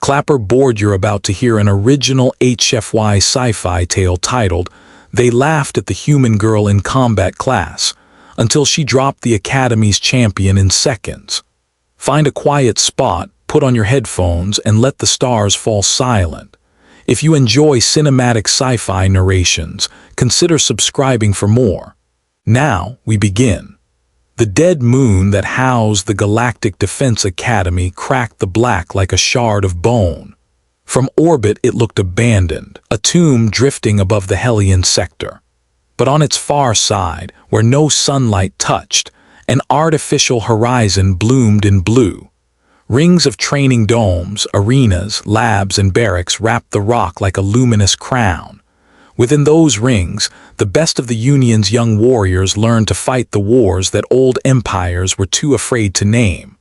Clapper board. You're about to hear an original HFY sci-fi tale titled, "They Laughed at the Human Girl in Combat Class," until she dropped the Academy's champion in seconds. Find a quiet spot, put on your headphones, and let the stars fall silent. If you enjoy cinematic sci-fi narrations, consider subscribing for more. Now, we begin. The dead moon that housed the Galactic Defense Academy cracked the black like a shard of bone. From orbit it looked abandoned, a tomb drifting above the Hellion sector. But on its far side, where no sunlight touched, an artificial horizon bloomed in blue. Rings of training domes, arenas, labs, and barracks wrapped the rock like a luminous crown. Within those rings, the best of the Union's young warriors learned to fight the wars that old empires were too afraid to name.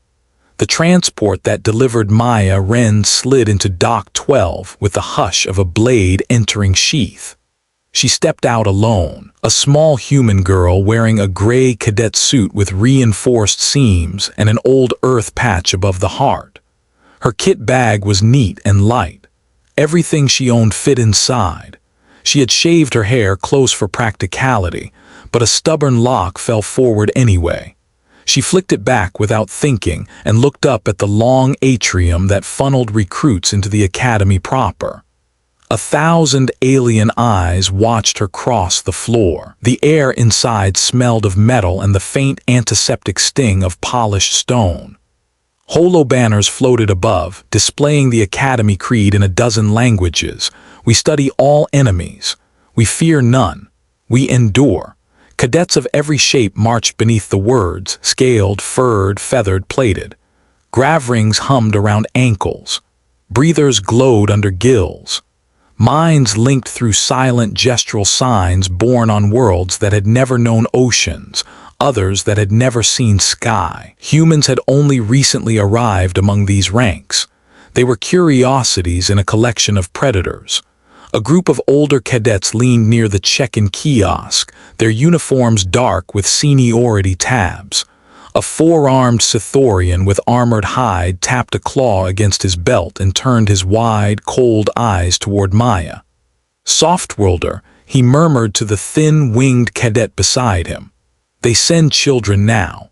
The transport that delivered Maya Ren slid into Dock 12 with the hush of a blade entering sheath. She stepped out alone, a small human girl wearing a gray cadet suit with reinforced seams and an old earth patch above the heart. Her kit bag was neat and light. Everything she owned fit inside. She had shaved her hair close for practicality, but a stubborn lock fell forward anyway. She flicked it back without thinking and looked up at the long atrium that funneled recruits into the academy proper. 1,000 alien eyes watched her cross the floor. The air inside smelled of metal and the faint antiseptic sting of polished stone. Holo banners floated above, displaying the Academy creed in a dozen languages. We study all enemies. We fear none. We endure. Cadets of every shape marched beneath the words, scaled, furred, feathered, plated. Grav rings hummed around ankles. Breathers glowed under gills. Minds linked through silent gestural signs born on worlds that had never known oceans, others that had never seen sky. Humans had only recently arrived among these ranks. They were curiosities in a collection of predators. A group of older cadets leaned near the check-in kiosk, their uniforms dark with seniority tabs. A four-armed Sithorian with armored hide tapped a claw against his belt and turned his wide, cold eyes toward Maya. "Softworlder," he murmured to the thin-winged cadet beside him. "They send children now."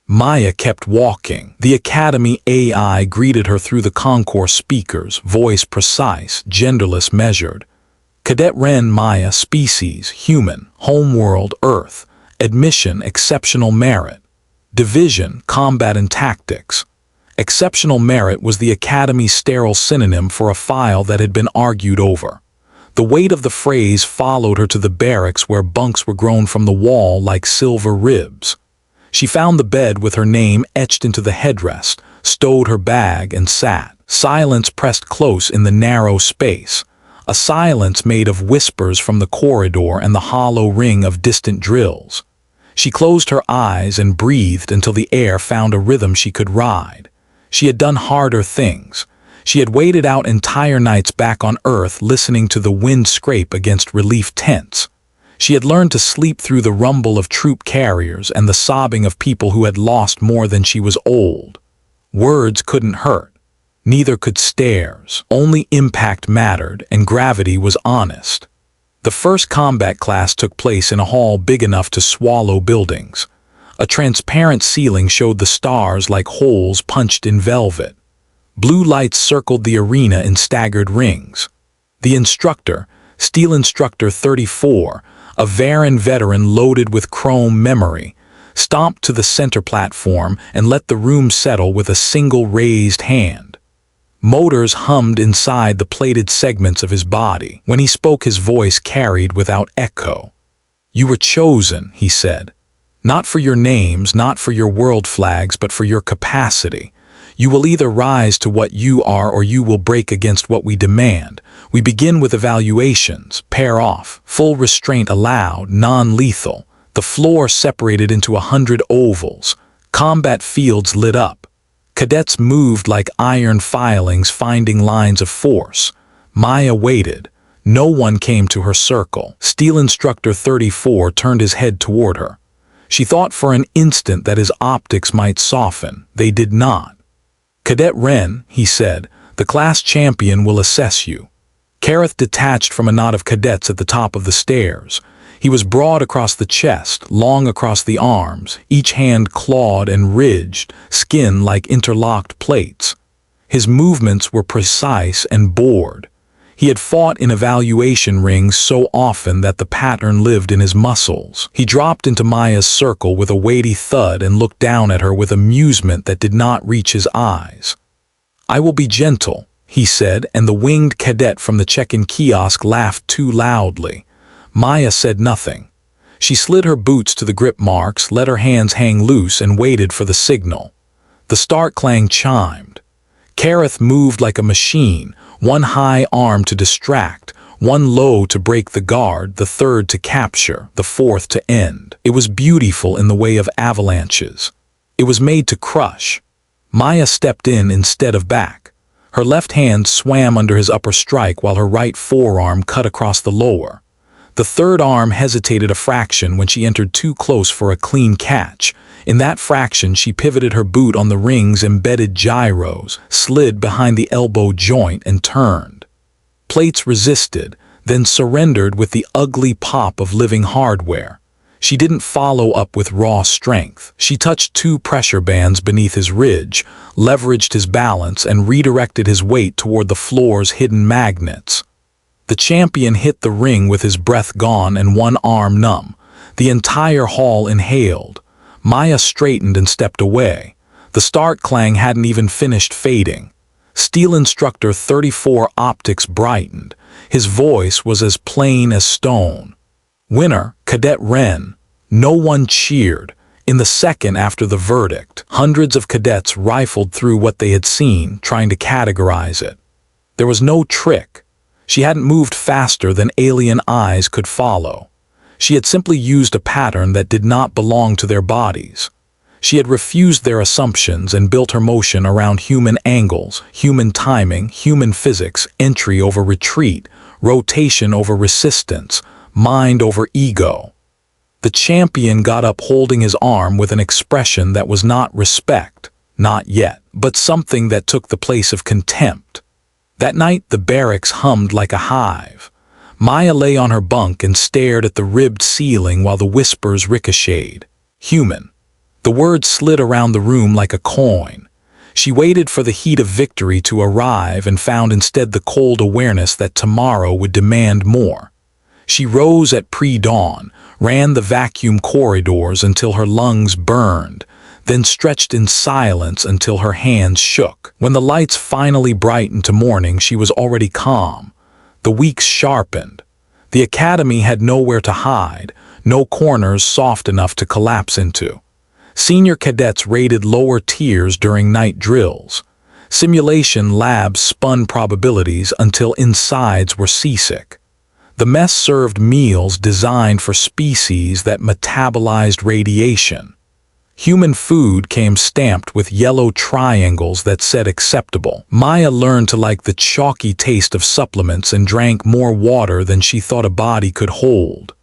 Maya kept walking. The Academy AI greeted her through the concourse speakers, voice precise, genderless, measured. Cadet Ren Maya, species, human, homeworld, Earth. Admission, exceptional merit. Division, combat and tactics. Exceptional merit was the Academy's sterile synonym for a file that had been argued over. The weight of the phrase followed her to the barracks where bunks were grown from the wall like silver ribs. She found the bed with her name etched into the headrest, stowed her bag, and sat. Silence pressed close in the narrow space, a silence made of whispers from the corridor and the hollow ring of distant drills. She closed her eyes and breathed until the air found a rhythm she could ride. She had done harder things. She had waited out entire nights back on Earth listening to the wind scrape against relief tents. She had learned to sleep through the rumble of troop carriers and the sobbing of people who had lost more than she was old. Words couldn't hurt. Neither could stares. Only impact mattered, and gravity was honest. The first combat class took place in a hall big enough to swallow buildings. A transparent ceiling showed the stars like holes punched in velvet. Blue lights circled the arena in staggered rings. The instructor, Steel Instructor 34, a Varan veteran loaded with chrome memory, stomped to the center platform and let the room settle with a single raised hand. Motors hummed inside the plated segments of his body. When he spoke, his voice carried without echo. "You were chosen," he said. "Not for your names, not for your world flags, but for your capacity. You will either rise to what you are or you will break against what we demand. We begin with evaluations, pair off, full restraint allowed, non-lethal. The floor separated into 100 ovals. Combat fields lit up. Cadets moved like iron filings finding lines of force. Maya waited. No one came to her circle. Steel Instructor 34 turned his head toward her. She thought for an instant that his optics might soften. They did not. "Cadet Ren," he said, The class champion will assess you." Kareth detached from a knot of cadets at the top of the stairs. He was broad across the chest, long across the arms, each hand clawed and ridged, skin like interlocked plates. His movements were precise and bored. He had fought in evaluation rings so often that the pattern lived in his muscles. He dropped into Maya's circle with a weighty thud and looked down at her with amusement that did not reach his eyes. "I will be gentle," he said, and the winged cadet from the check-in kiosk laughed too loudly. Maya said nothing. She slid her boots to the grip marks, let her hands hang loose, and waited for the signal. The start clang chimed. Kareth moved like a machine, one high arm to distract, one low to break the guard, the third to capture, the fourth to end. It was beautiful in the way of avalanches. It was made to crush. Maya stepped in instead of back. Her left hand swam under his upper strike while her right forearm cut across the lower. The third arm hesitated a fraction when she entered too close for a clean catch. In that fraction, she pivoted her boot on the ring's embedded gyros, slid behind the elbow joint, and turned. Plates resisted, then surrendered with the ugly pop of living hardware. She didn't follow up with raw strength. She touched two pressure bands beneath his ridge, leveraged his balance, and redirected his weight toward the floor's hidden magnets. The champion hit the ring with his breath gone and one arm numb. The entire hall inhaled. Maya straightened and stepped away. The start clang hadn't even finished fading. Steel Instructor 34 optics brightened. His voice was as plain as stone. "Winner, Cadet Wren." No one cheered. In the second after the verdict, hundreds of cadets rifled through what they had seen, trying to categorize it. There was no trick. She hadn't moved faster than alien eyes could follow. She had simply used a pattern that did not belong to their bodies. She had refused their assumptions and built her motion around human angles, human timing, human physics, entry over retreat, rotation over resistance, mind over ego. The champion got up holding his arm with an expression that was not respect, not yet, but something that took the place of contempt. That night, the barracks hummed like a hive. Maya lay on her bunk and stared at the ribbed ceiling while the whispers ricocheted. Human. The word slid around the room like a coin. She waited for the heat of victory to arrive and found instead the cold awareness that tomorrow would demand more. She rose at pre-dawn, ran the vacuum corridors until her lungs burned, then stretched in silence until her hands shook. When the lights finally brightened to morning, she was already calm. The weeks sharpened. The academy had nowhere to hide, no corners soft enough to collapse into. Senior cadets raided lower tiers during night drills. Simulation labs spun probabilities until insides were seasick. The mess served meals designed for species that metabolized radiation. Human food came stamped with yellow triangles that said acceptable. Maya learned to like the chalky taste of supplements and drank more water than she thought a body could hold.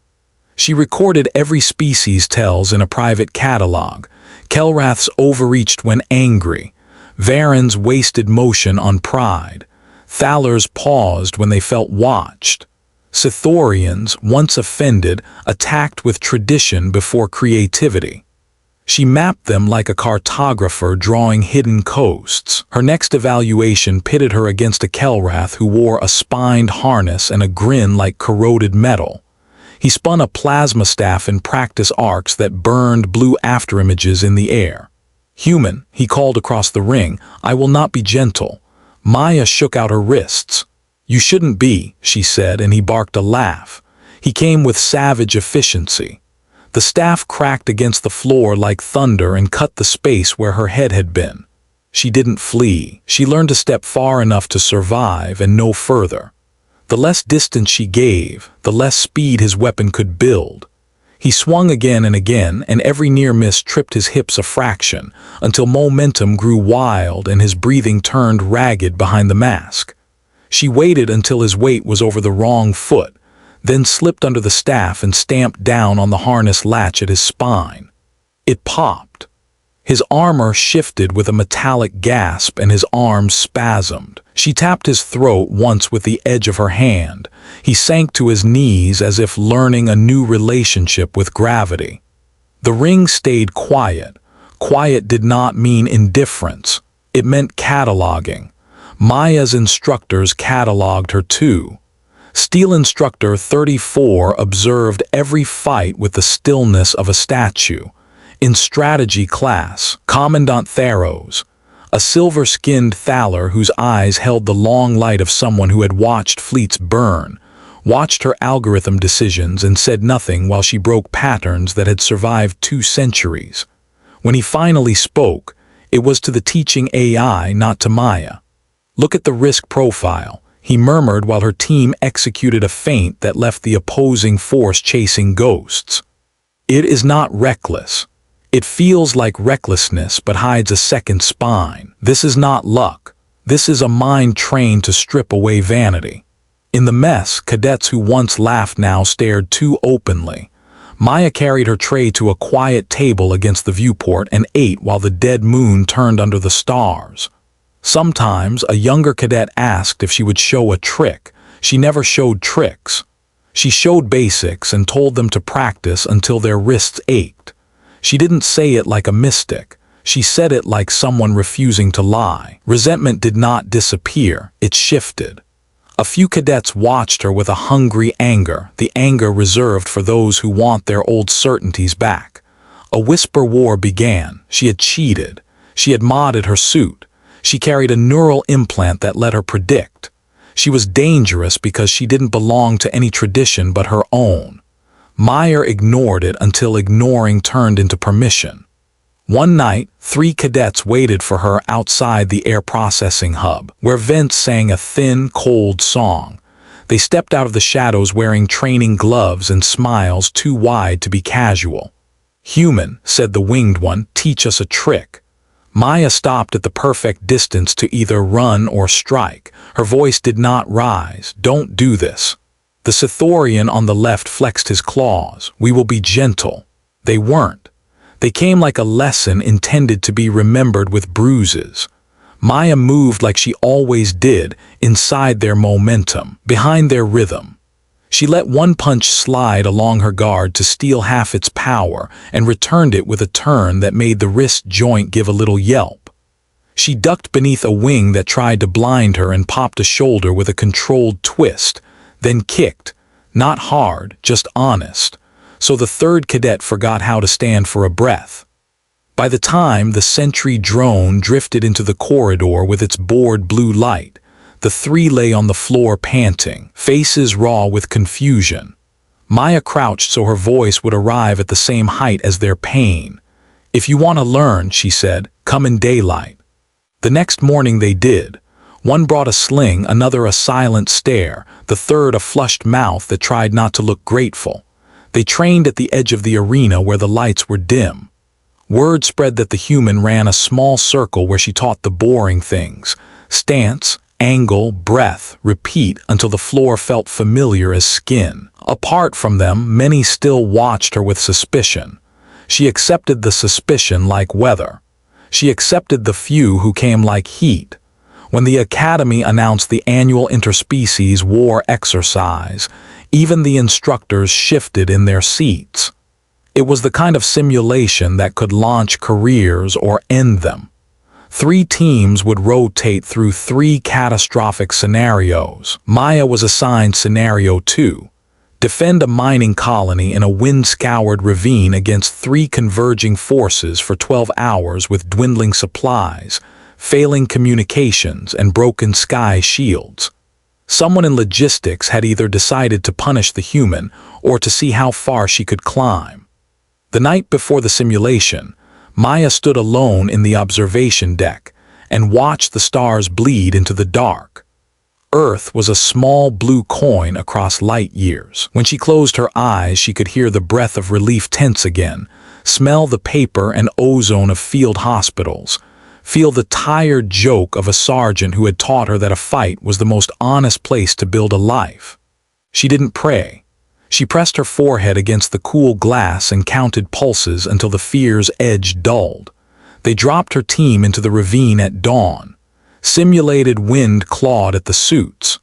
She recorded every species tells in a private catalog. Kelraths overreached when angry. Varens wasted motion on pride. Thalers paused when they felt watched. Sithorians, once offended, attacked with tradition before creativity. She mapped them like a cartographer drawing hidden coasts. Her next evaluation pitted her against a Kelrath who wore a spined harness and a grin like corroded metal. He spun a plasma staff in practice arcs that burned blue afterimages in the air. "Human," he called across the ring, "I will not be gentle." Maya shook out her wrists. "You shouldn't be," she said, and he barked a laugh. He came with savage efficiency. The staff cracked against the floor like thunder and cut the space where her head had been. She didn't flee. She learned to step far enough to survive and no further. The less distance she gave, the less speed his weapon could build. He swung again, and every near miss tripped his hips a fraction, until momentum grew wild and his breathing turned ragged behind the mask. She waited until his weight was over the wrong foot, then slipped under the staff and stamped down on the harness latch at his spine. It popped. His armor shifted with a metallic gasp and his arms spasmed. She tapped his throat once with the edge of her hand. He sank to his knees as if learning a new relationship with gravity. The ring stayed quiet. Quiet did not mean indifference. It meant cataloging. Maya's instructors cataloged her too. Steel Instructor 34 observed every fight with the stillness of a statue. In strategy class, Commandant Theros, a silver-skinned Thaler whose eyes held the long light of someone who had watched fleets burn, watched her algorithm decisions and said nothing while she broke patterns that had survived 2 centuries. When he finally spoke, it was to the teaching AI, not to Maya. "Look at the risk profile," he murmured while her team executed a feint that left the opposing force chasing ghosts. "It is not reckless. It feels like recklessness but hides a second spine. This is not luck. This is a mind trained to strip away vanity." In the mess, cadets who once laughed now stared too openly. Maya carried her tray to a quiet table against the viewport and ate while the dead moon turned under the stars. Sometimes a younger cadet asked if she would show a trick. She never showed tricks. She showed basics and told them to practice until their wrists ached. She didn't say it like a mystic. She said it like someone refusing to lie. Resentment did not disappear. It shifted. A few cadets watched her with a hungry anger, the anger reserved for those who want their old certainties back. A whisper war began. She had cheated. She had modded her suit. She carried a neural implant that let her predict. She was dangerous because she didn't belong to any tradition but her own. Meyer ignored it until ignoring turned into permission. One night, 3 cadets waited for her outside the air processing hub, where Vance sang a thin, cold song. They stepped out of the shadows wearing training gloves and smiles too wide to be casual. "Human," said the winged one, "teach us a trick." Maya stopped at the perfect distance to either run or strike. Her voice did not rise. "Don't do this." The Sithorian on the left flexed his claws. "We will be gentle." They weren't. They came like a lesson intended to be remembered with bruises. Maya moved like she always did, inside their momentum, behind their rhythm. She let one punch slide along her guard to steal half its power and returned it with a turn that made the wrist joint give a little yelp. She ducked beneath a wing that tried to blind her and popped a shoulder with a controlled twist, then kicked, not hard, just honest. So the 3rd cadet forgot how to stand for a breath. By the time the sentry drone drifted into the corridor with its bored blue light, the 3 lay on the floor panting, faces raw with confusion. Maya crouched so her voice would arrive at the same height as their pain. "If you want to learn," she said, "come in daylight." The next morning they did. One brought a sling, another a silent stare, the 3rd a flushed mouth that tried not to look grateful. They trained at the edge of the arena where the lights were dim. Word spread that the human ran a small circle where she taught the boring things: stance, angle, breath, repeat until the floor felt familiar as skin. Apart from them, many still watched her with suspicion. She accepted the suspicion like weather. She accepted the few who came like heat. When the Academy announced the annual interspecies war exercise, even the instructors shifted in their seats. It was the kind of simulation that could launch careers or end them. 3 teams would rotate through 3 catastrophic scenarios. Maya was assigned Scenario 2. Defend a mining colony in a wind-scoured ravine against 3 converging forces for 12 hours with dwindling supplies, failing communications, and broken sky shields. Someone in logistics had either decided to punish the human or to see how far she could climb. The night before the simulation, Maya stood alone in the observation deck and watched the stars bleed into the dark. Earth was a small blue coin across light years. When she closed her eyes, she could hear the breath of relief tense again, smell the paper and ozone of field hospitals, feel the tired joke of a sergeant who had taught her that a fight was the most honest place to build a life. She didn't pray. She pressed her forehead against the cool glass and counted pulses until the fear's edge dulled. They dropped her team into the ravine at dawn. Simulated wind clawed at the suits.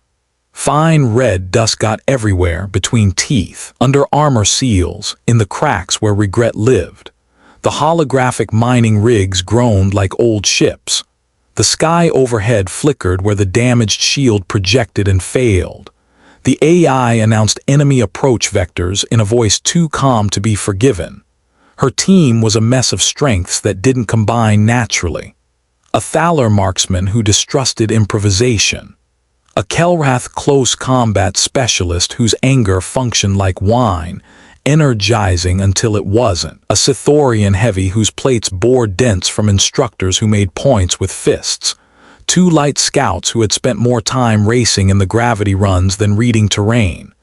Fine red dust got everywhere, between teeth, under armor seals, in the cracks where regret lived. The holographic mining rigs groaned like old ships. The sky overhead flickered where the damaged shield projected and failed. The AI announced enemy approach vectors in a voice too calm to be forgiven. Her team was a mess of strengths that didn't combine naturally. A Thaler marksman who distrusted improvisation. A Kelrath close combat specialist whose anger functioned like wine, energizing until it wasn't. A Sithorian heavy whose plates bore dents from instructors who made points with fists. 2 light scouts who had spent more time racing in the gravity runs than reading terrain.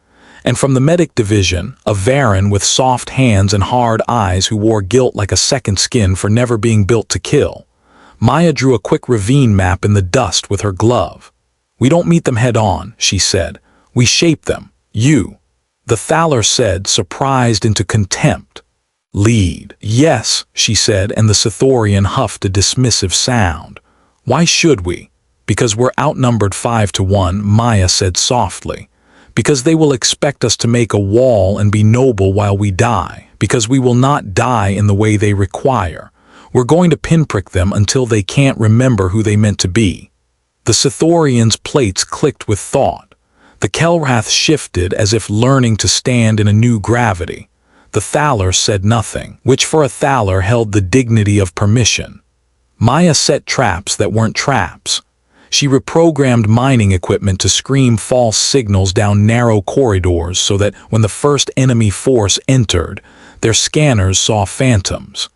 And from the medic division, a Varan with soft hands and hard eyes who wore guilt like a second skin for never being built to kill. Maya drew a quick ravine map in the dust with her glove. "We don't meet them head on," she said. "We shape them. You." The Thaler said, surprised into contempt. "Lead." "Yes," she said, and the Sithorian huffed a dismissive sound. "Why should we?" "Because we're outnumbered 5 to 1, Maya said softly. "Because they will expect us to make a wall and be noble while we die. Because we will not die in the way they require. We're going to pinprick them until they can't remember who they meant to be." The Sithorian's plates clicked with thought. The Kelrath shifted as if learning to stand in a new gravity. The Thaler said nothing, which for a Thaler held the dignity of permission. Maya set traps that weren't traps. She reprogrammed mining equipment to scream false signals down narrow corridors so that when the first enemy force entered, their scanners saw phantoms.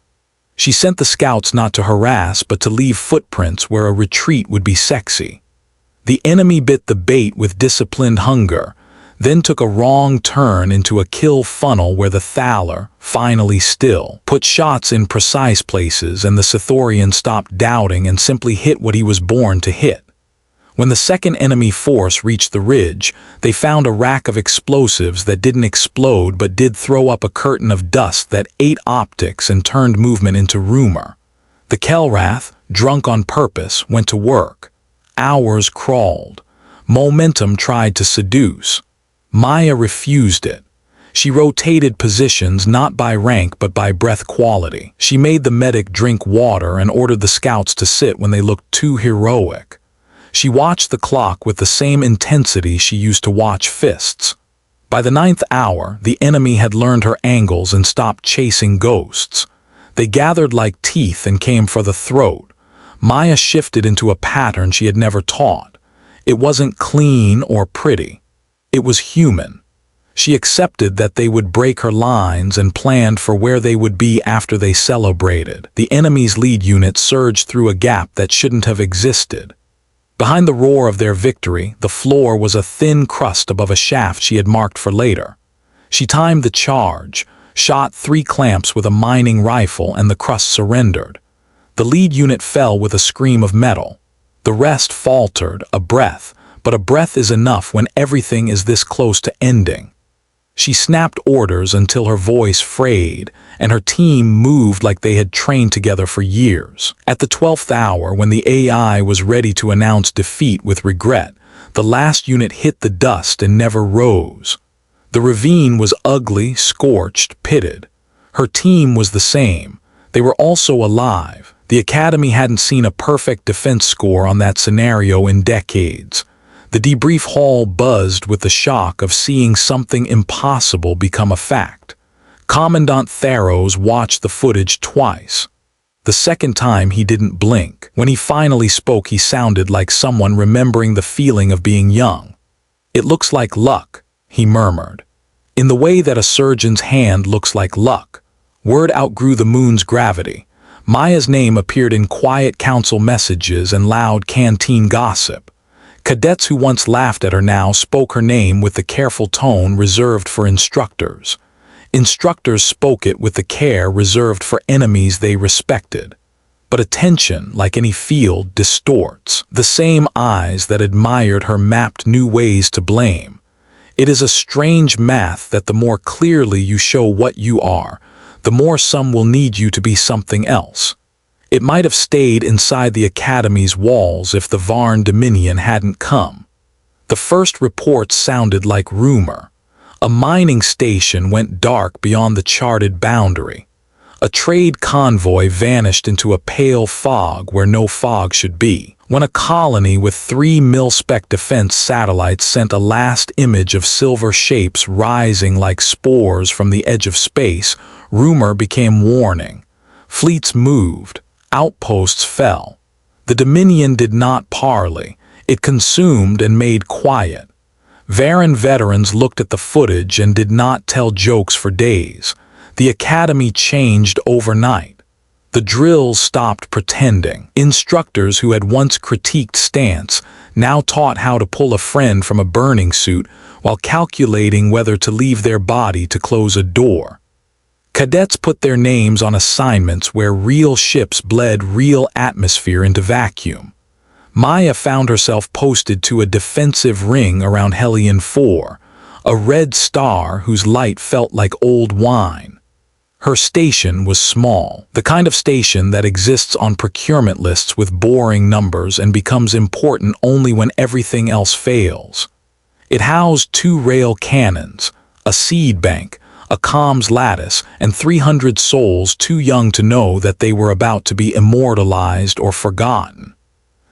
She sent the scouts not to harass but to leave footprints where a retreat would be sexy. The enemy bit the bait with disciplined hunger, then took a wrong turn into a kill funnel where the Thaler, finally still, put shots in precise places and the Sithorian stopped doubting and simply hit what he was born to hit. When the second enemy force reached the ridge, they found a rack of explosives that didn't explode but did throw up a curtain of dust that ate optics and turned movement into rumor. The Kelrath, drunk on purpose, went to work. Hours crawled. Momentum tried to seduce. Maya refused it. She rotated positions not by rank but by breath quality. She made the medic drink water and ordered the scouts to sit when they looked too heroic. She watched the clock with the same intensity she used to watch fists. By the 9th hour, the enemy had learned her angles and stopped chasing ghosts. They gathered like teeth and came for the throat. Maya shifted into a pattern she had never taught. It wasn't clean or pretty. It was human. She accepted that they would break her lines and planned for where they would be after they celebrated. The enemy's lead unit surged through a gap that shouldn't have existed. Behind the roar of their victory, the floor was a thin crust above a shaft she had marked for later. She timed the charge, shot 3 clamps with a mining rifle, and the crust surrendered. The lead unit fell with a scream of metal. The rest faltered, a breath, but a breath is enough when everything is this close to ending. She snapped orders until her voice frayed, and her team moved like they had trained together for years. At the 12th hour, when the AI was ready to announce defeat with regret, the last unit hit the dust and never rose. The ravine was ugly, scorched, pitted. Her team was the same. They were also alive. The Academy hadn't seen a perfect defense score on that scenario in decades. The debrief hall buzzed with the shock of seeing something impossible become a fact. Commandant Tharos watched the footage twice. The second time he didn't blink. When he finally spoke, he sounded like someone remembering the feeling of being young. "It looks like luck," he murmured. "In the way that a surgeon's hand looks like luck." Word outgrew the moon's gravity. Maya's name appeared in quiet council messages and loud canteen gossip. Cadets who once laughed at her now spoke her name with the careful tone reserved for instructors. Instructors spoke it with the care reserved for enemies they respected. But attention, like any field, distorts. The same eyes that admired her mapped new ways to blame. It is a strange math that the more clearly you show what you are, the more some will need you to be something else. It might have stayed inside the Academy's walls if the Varn Dominion hadn't come. The first reports sounded like rumor. A mining station went dark beyond the charted boundary. A trade convoy vanished into a pale fog where no fog should be. When a colony with 3 mil-spec defense satellites sent a last image of silver shapes rising like spores from the edge of space, rumor became warning. Fleets moved. Outposts fell. The Dominion did not parley. It consumed and made quiet. Varren veterans looked at the footage and did not tell jokes for days. The Academy changed overnight. The drills stopped pretending. Instructors who had once critiqued stance now taught how to pull a friend from a burning suit while calculating whether to leave their body to close a door. Cadets put their names on assignments where real ships bled real atmosphere into vacuum. Maya found herself posted to a defensive ring around Hellion 4, a red star whose light felt like old wine. Her station was small, the kind of station that exists on procurement lists with boring numbers and becomes important only when everything else fails. It housed 2 rail cannons, a seed bank, a comms lattice, and 300 souls too young to know that they were about to be immortalized or forgotten.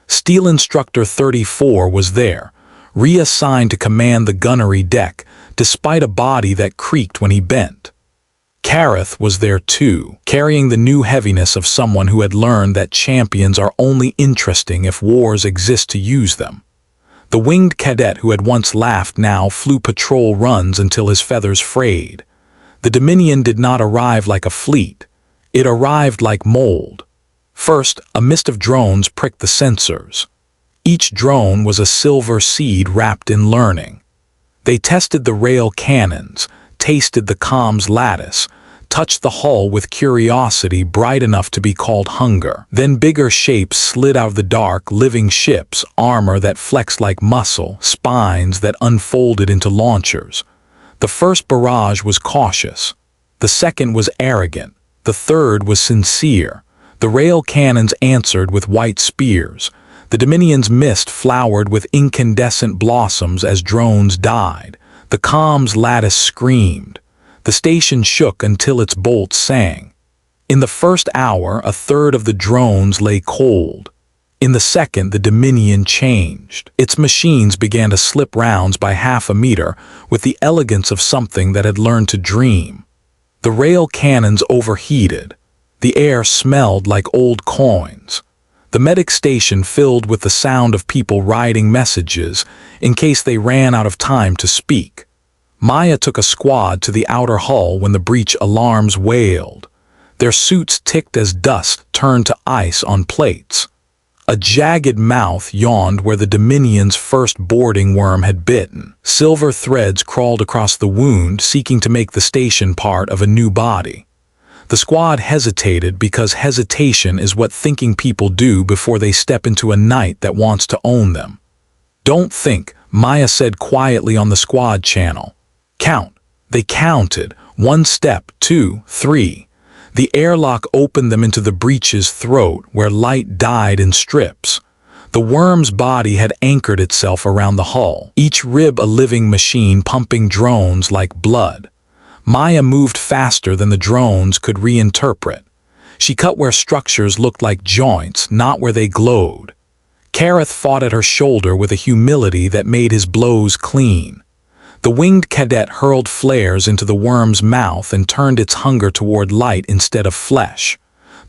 Steel Instructor 34 was there, reassigned to command the gunnery deck, despite a body that creaked when he bent. Kareth was there too, carrying the new heaviness of someone who had learned that champions are only interesting if wars exist to use them. The winged cadet who had once laughed now flew patrol runs until his feathers frayed. The Dominion did not arrive like a fleet. It arrived like mold. First, a mist of drones pricked the sensors. Each drone was a silver seed wrapped in learning. They tested the rail cannons, tasted the comms lattice, touched the hull with curiosity bright enough to be called hunger. Then bigger shapes slid out of the dark, living ships, armor that flexed like muscle, spines that unfolded into launchers. The first barrage was cautious. The second was arrogant. The third was sincere. The rail cannons answered with white spears. The Dominion's mist flowered with incandescent blossoms as drones died. The comms lattice screamed. The station shook until its bolts sang. In the first hour, a third of the drones lay cold. In the second, the Dominion changed. Its machines began to slip rounds by half a meter with the elegance of something that had learned to dream. The rail cannons overheated. The air smelled like old coins. The medic station filled with the sound of people writing messages in case they ran out of time to speak. Maya took a squad to the outer hull when the breach alarms wailed. Their suits ticked as dust turned to ice on plates. A jagged mouth yawned where the Dominion's first boarding worm had bitten. Silver threads crawled across the wound, seeking to make the station part of a new body. The squad hesitated because hesitation is what thinking people do before they step into a night that wants to own them. "Don't think," Maya said quietly on the squad channel. "Count." They counted. 1 step, 2, 3. The airlock opened them into the breach's throat, where light died in strips. The worm's body had anchored itself around the hull, each rib a living machine pumping drones like blood. Maya moved faster than the drones could reinterpret. She cut where structures looked like joints, not where they glowed. Kareth fought at her shoulder with a humility that made his blows clean. The winged cadet hurled flares into the worm's mouth and turned its hunger toward light instead of flesh.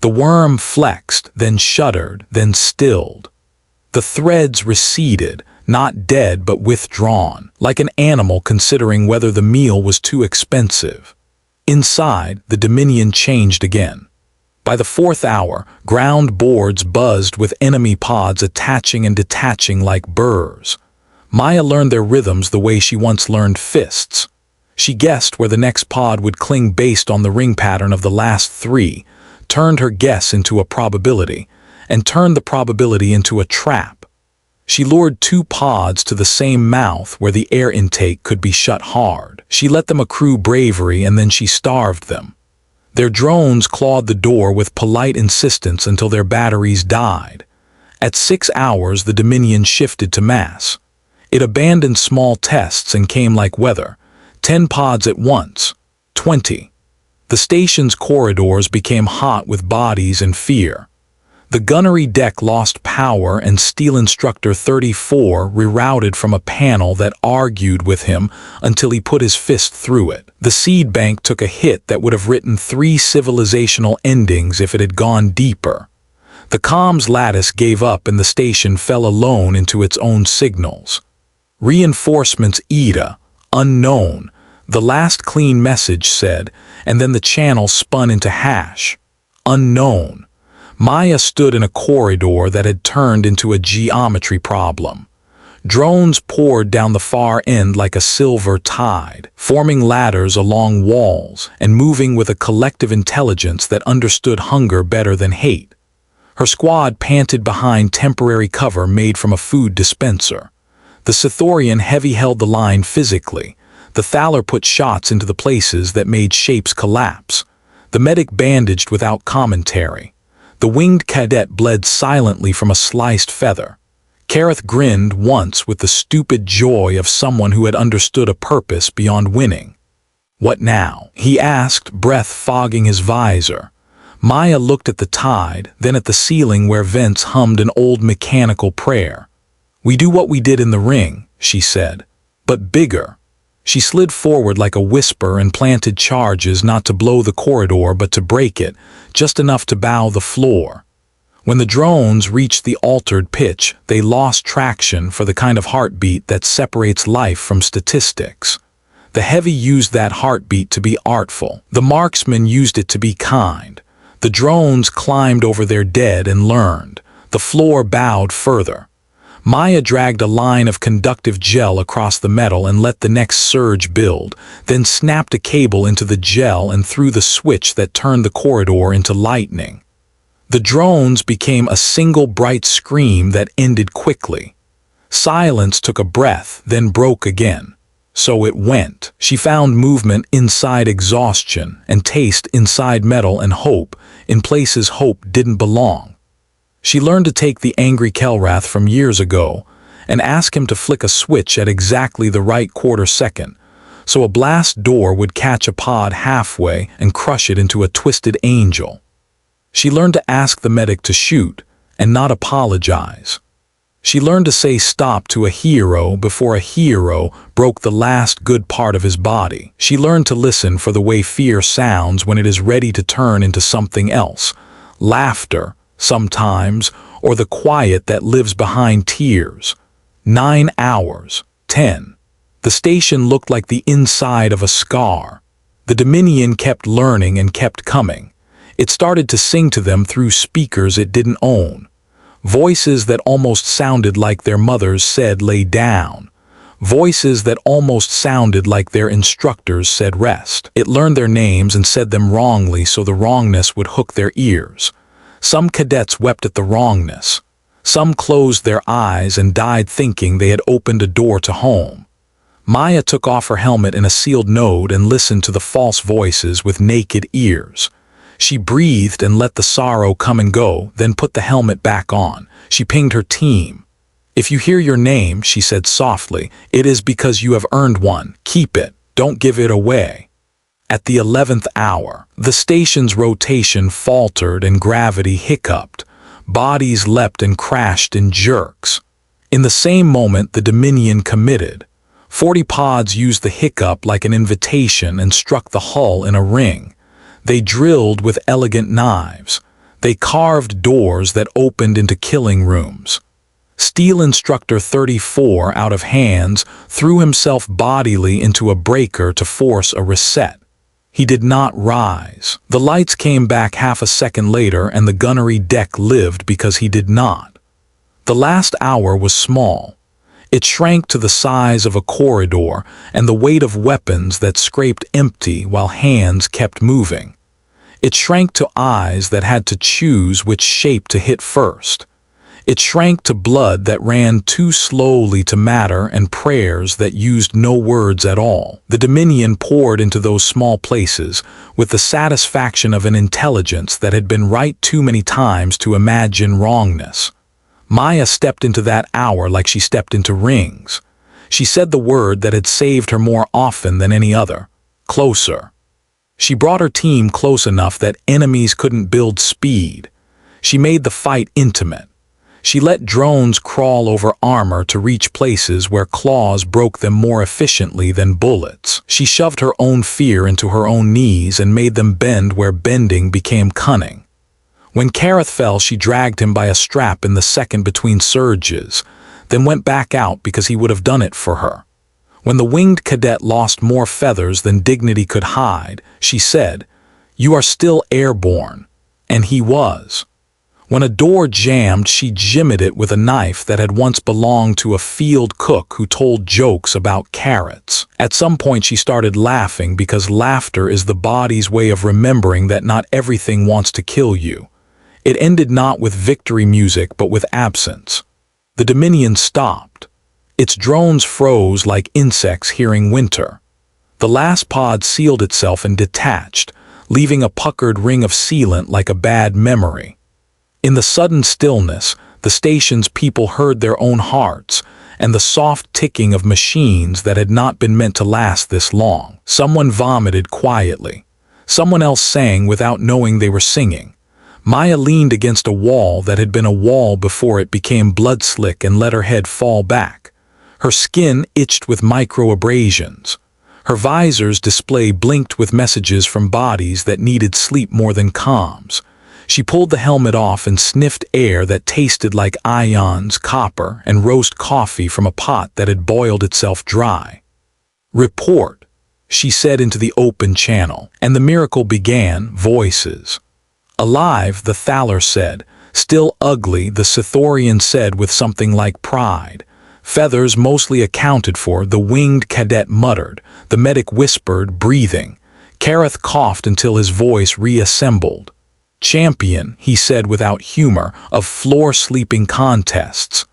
The worm flexed, then shuddered, then stilled. The threads receded, not dead but withdrawn, like an animal considering whether the meal was too expensive. Inside, the Dominion changed again. By the 4th hour, ground boards buzzed with enemy pods attaching and detaching like burrs. Maya learned their rhythms the way she once learned fists. She guessed where the next pod would cling based on the ring pattern of the last 3, turned her guess into a probability, and turned the probability into a trap. She lured 2 pods to the same mouth where the air intake could be shut hard. She let them accrue bravery and then she starved them. Their drones clawed the door with polite insistence until their batteries died. At 6 hours, the Dominion shifted to mass. It abandoned small tests and came like weather. 10 pods at once. 20. The station's corridors became hot with bodies and fear. The gunnery deck lost power and Steel Instructor 34 rerouted from a panel that argued with him until he put his fist through it. The seed bank took a hit that would have written 3 civilizational endings if it had gone deeper. The comms lattice gave up and the station fell alone into its own signals. Reinforcements ETA, unknown, the last clean message said, and then the channel spun into hash. Unknown. Maya stood in a corridor that had turned into a geometry problem. Drones poured down the far end like a silver tide, forming ladders along walls and moving with a collective intelligence that understood hunger better than hate. Her squad panted behind temporary cover made from a food dispenser. The Sithorian heavy held the line physically. The Thaler put shots into the places that made shapes collapse. The medic bandaged without commentary. The winged cadet bled silently from a sliced feather. Kareth grinned once with the stupid joy of someone who had understood a purpose beyond winning. "What now?" he asked, breath fogging his visor. Maya looked at the tide, then at the ceiling where Vance hummed an old mechanical prayer. "We do what we did in the ring," she said, "but bigger." She slid forward like a whisper and planted charges not to blow the corridor but to break it, just enough to bow the floor. When the drones reached the altered pitch, they lost traction for the kind of heartbeat that separates life from statistics. The heavy used that heartbeat to be artful. The marksman used it to be kind. The drones climbed over their dead and learned. The floor bowed further. Maya dragged a line of conductive gel across the metal and let the next surge build, then snapped a cable into the gel and threw the switch that turned the corridor into lightning. The drones became a single bright scream that ended quickly. Silence took a breath, then broke again. So it went. She found movement inside exhaustion and taste inside metal and hope in places hope didn't belong. She learned to take the angry Kelrath from years ago and ask him to flick a switch at exactly the right quarter second, so a blast door would catch a pod halfway and crush it into a twisted angel. She learned to ask the medic to shoot and not apologize. She learned to say stop to a hero before a hero broke the last good part of his body. She learned to listen for the way fear sounds when it is ready to turn into something else. Laughter, sometimes, or the quiet that lives behind tears. 9 hours. 10. The station looked like the inside of a scar. The Dominion kept learning and kept coming. It started to sing to them through speakers it didn't own. Voices that almost sounded like their mothers said lay down. Voices that almost sounded like their instructors said rest. It learned their names and said them wrongly so the wrongness would hook their ears. Some cadets wept at the wrongness. Some closed their eyes and died thinking they had opened a door to home. Maya took off her helmet in a sealed node and listened to the false voices with naked ears. She breathed and let the sorrow come and go, then put the helmet back on. She pinged her team. "If you hear your name," she said softly, "it is because you have earned one. Keep it. Don't give it away." At the 11th hour, the station's rotation faltered and gravity hiccuped. Bodies leapt and crashed in jerks. In the same moment, the Dominion committed. 40 pods used the hiccup like an invitation and struck the hull in a ring. They drilled with elegant knives. They carved doors that opened into killing rooms. Steel Instructor 34, out of hands, threw himself bodily into a breaker to force a reset. He did not rise. The lights came back half a second later and the gunnery deck lived because he did not. The last hour was small. It shrank to the size of a corridor and the weight of weapons that scraped empty while hands kept moving. It shrank to eyes that had to choose which shape to hit first. It shrank to blood that ran too slowly to matter and prayers that used no words at all. The Dominion poured into those small places with the satisfaction of an intelligence that had been right too many times to imagine wrongness. Maya stepped into that hour like she stepped into rings. She said the word that had saved her more often than any other: closer. She brought her team close enough that enemies couldn't build speed. She made the fight intimate. She let drones crawl over armor to reach places where claws broke them more efficiently than bullets. She shoved her own fear into her own knees and made them bend where bending became cunning. When Kareth fell, she dragged him by a strap in the second between surges, then went back out because he would have done it for her. When the winged cadet lost more feathers than dignity could hide, she said, "You are still airborne," and he was. When a door jammed, she jimmied it with a knife that had once belonged to a field cook who told jokes about carrots. At some point she started laughing because laughter is the body's way of remembering that not everything wants to kill you. It ended not with victory music but with absence. The Dominion stopped. Its drones froze like insects hearing winter. The last pod sealed itself and detached, leaving a puckered ring of sealant like a bad memory. In the sudden stillness, the station's people heard their own hearts and the soft ticking of machines that had not been meant to last this long. Someone vomited quietly. Someone else sang without knowing they were singing. Maya leaned against a wall that had been a wall before it became blood-slick and let her head fall back. Her skin itched with micro-abrasions. Her visor's display blinked with messages from bodies that needed sleep more than comms. She pulled the helmet off and sniffed air that tasted like ions, copper, and roast coffee from a pot that had boiled itself dry. "Report," she said into the open channel, and the miracle began. Voices. "Alive," the Thaler said. "Still ugly," the Sithorian said with something like pride. "Feathers mostly accounted for," the winged cadet muttered. The medic whispered, breathing. Kareth coughed until his voice reassembled. "Champion," he said without humor, "of floor-sleeping contests."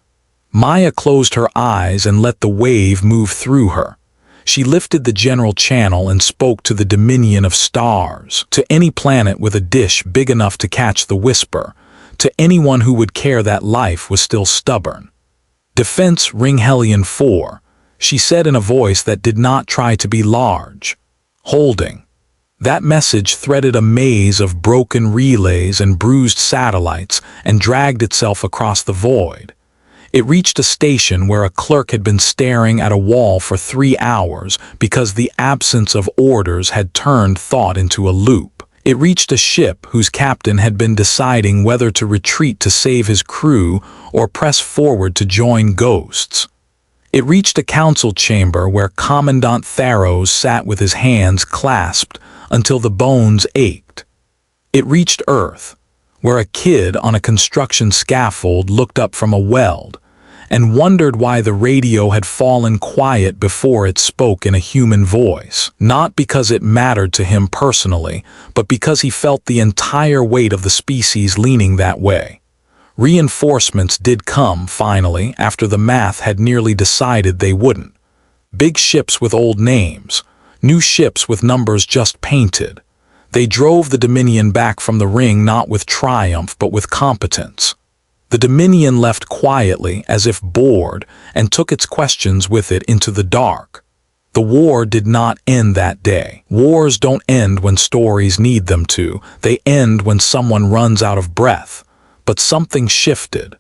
Maya closed her eyes and let the wave move through her. She lifted the general channel and spoke to the Dominion of Stars, to any planet with a dish big enough to catch the whisper, to anyone who would care that life was still stubborn. "Defense Ring Hellion 4, she said in a voice that did not try to be large. "Holding." That message threaded a maze of broken relays and bruised satellites and dragged itself across the void. It reached a station where a clerk had been staring at a wall for 3 hours because the absence of orders had turned thought into a loop. It reached a ship whose captain had been deciding whether to retreat to save his crew or press forward to join ghosts. It reached a council chamber where Commandant Tharos sat with his hands clasped until the bones ached. It reached Earth, where a kid on a construction scaffold looked up from a weld and wondered why the radio had fallen quiet before it spoke in a human voice. Not because it mattered to him personally, but because he felt the entire weight of the species leaning that way. Reinforcements did come, finally, after the math had nearly decided they wouldn't. Big ships with old names. New ships with numbers just painted. They drove the Dominion back from the ring not with triumph but with competence. The Dominion left quietly, as if bored, and took its questions with it into the dark. The war did not end that day. Wars don't end when stories need them to. They end when someone runs out of breath. But something shifted.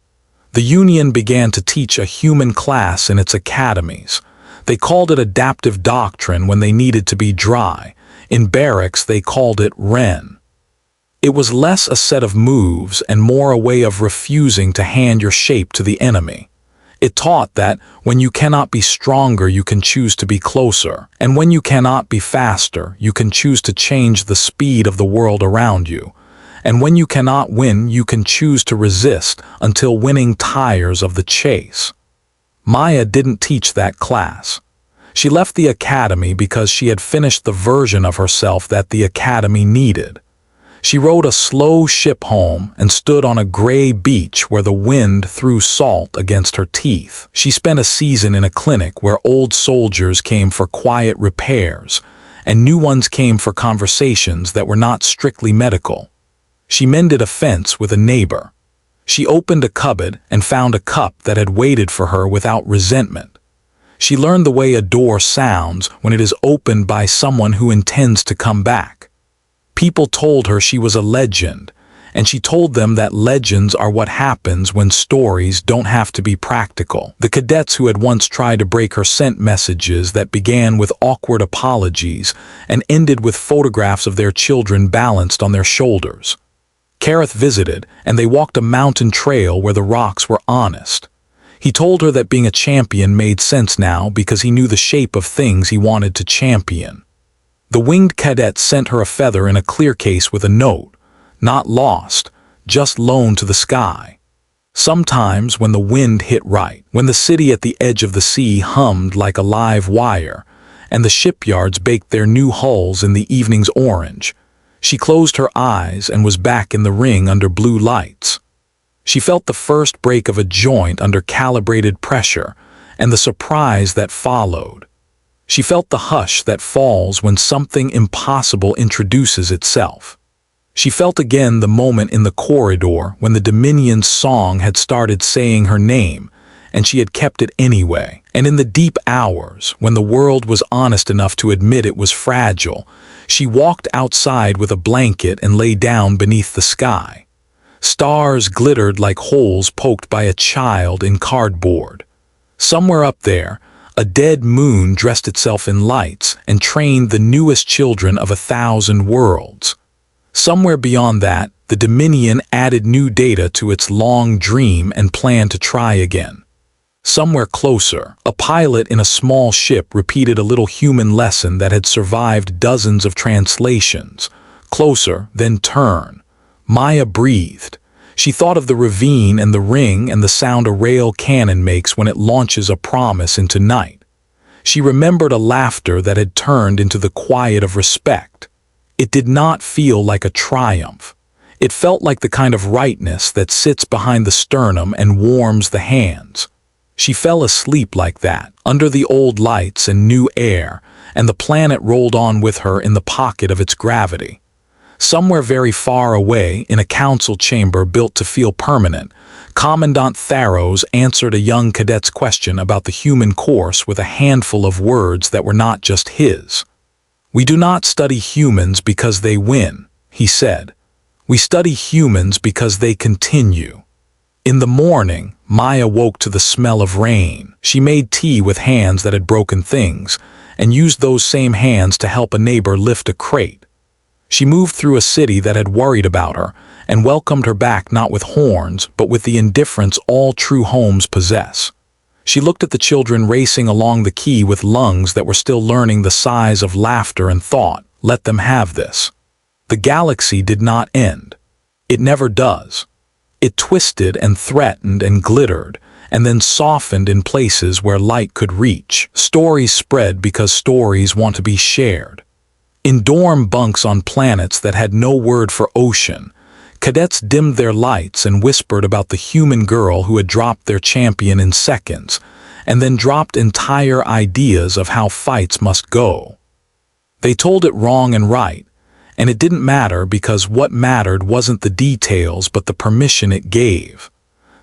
The Union began to teach a human class in its academies. They called it adaptive doctrine when they needed to be dry. In barracks they called it Ren. It was less a set of moves and more a way of refusing to hand your shape to the enemy. It taught that when you cannot be stronger you can choose to be closer, and when you cannot be faster you can choose to change the speed of the world around you, and when you cannot win you can choose to resist until winning tires of the chase. Maya didn't teach that class. She left the academy because she had finished the version of herself that the academy needed. She rode a slow ship home and stood on a gray beach where the wind threw salt against her teeth. She spent a season in a clinic where old soldiers came for quiet repairs, and new ones came for conversations that were not strictly medical. She mended a fence with a neighbor. She opened a cupboard and found a cup that had waited for her without resentment. She learned the way a door sounds when it is opened by someone who intends to come back. People told her she was a legend, and she told them that legends are what happens when stories don't have to be practical. The cadets who had once tried to break her sent messages that began with awkward apologies and ended with photographs of their children balanced on their shoulders. Kareth visited, and they walked a mountain trail where the rocks were honest. He told her that being a champion made sense now because he knew the shape of things he wanted to champion. The winged cadet sent her a feather in a clear case with a note, not lost, just loaned to the sky. Sometimes when the wind hit right, when the city at the edge of the sea hummed like a live wire, and the shipyards baked their new hulls in the evening's orange, she closed her eyes and was back in the ring under blue lights. She felt the first break of a joint under calibrated pressure, and the surprise that followed. She felt the hush that falls when something impossible introduces itself. She felt again the moment in the corridor when the Dominion's song had started saying her name, and she had kept it anyway. And in the deep hours, when the world was honest enough to admit it was fragile, she walked outside with a blanket and lay down beneath the sky. Stars glittered like holes poked by a child in cardboard. Somewhere up there, a dead moon dressed itself in lights and trained the newest children of 1,000 worlds. Somewhere beyond that, the Dominion added new data to its long dream and planned to try again. Somewhere closer, a pilot in a small ship repeated a little human lesson that had survived dozens of translations. Closer, then turn. Maya breathed. She thought of the ravine and the ring and the sound a rail cannon makes when it launches a promise into night. She remembered a laughter that had turned into the quiet of respect. It did not feel like a triumph. It felt like the kind of rightness that sits behind the sternum and warms the hands. She fell asleep like that, under the old lights and new air, and the planet rolled on with her in the pocket of its gravity. Somewhere very far away, in a council chamber built to feel permanent, Commandant Tharos answered a young cadet's question about the human course with a handful of words that were not just his. "We do not study humans because they win," he said. "We study humans because they continue." In the morning, Maya woke to the smell of rain. She made tea with hands that had broken things, and used those same hands to help a neighbor lift a crate. She moved through a city that had worried about her, and welcomed her back not with horns, but with the indifference all true homes possess. She looked at the children racing along the quay with lungs that were still learning the size of laughter and thought, let them have this. The galaxy did not end. It never does. It twisted and threatened and glittered, and then softened in places where light could reach. Stories spread because stories want to be shared. In dorm bunks on planets that had no word for ocean, cadets dimmed their lights and whispered about the human girl who had dropped their champion in seconds, and then dropped entire ideas of how fights must go. They told it wrong and right, and it didn't matter because what mattered wasn't the details but the permission it gave.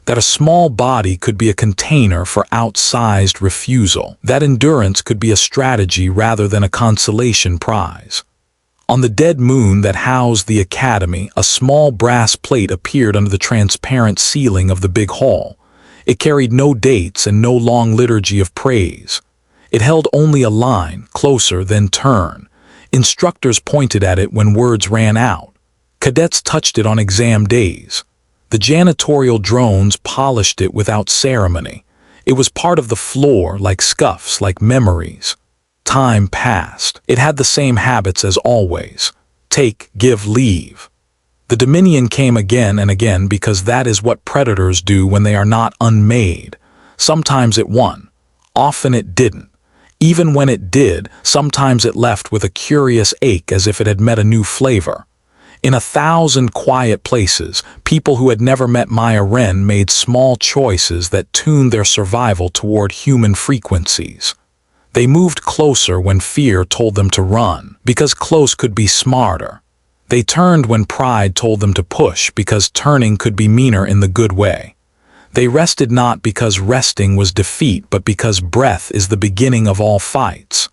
That a small body could be a container for outsized refusal. That endurance could be a strategy rather than a consolation prize. On the dead moon that housed the academy, a small brass plate appeared under the transparent ceiling of the big hall. It carried no dates and no long liturgy of praise. It held only a line, closer then turn. Instructors pointed at it when words ran out. Cadets touched it on exam days. The janitorial drones polished it without ceremony. It was part of the floor, like scuffs, like memories. Time passed. It had the same habits as always. Take, give, leave. The Dominion came again and again because that is what predators do when they are not unmade. Sometimes it won. Often it didn't. Even when it did, sometimes it left with a curious ache as if it had met a new flavor. In 1,000 quiet places, people who had never met Maya Ren made small choices that tuned their survival toward human frequencies. They moved closer when fear told them to run, because close could be smarter. They turned when pride told them to push, because turning could be meaner in the good way. They rested not because resting was defeat, but because breath is the beginning of all fights.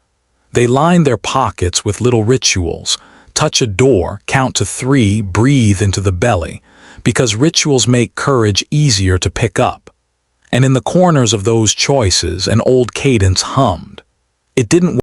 They lined their pockets with little rituals. Touch a door, count to 3, breathe into the belly, because rituals make courage easier to pick up. And in the corners of those choices, an old cadence hummed. It didn't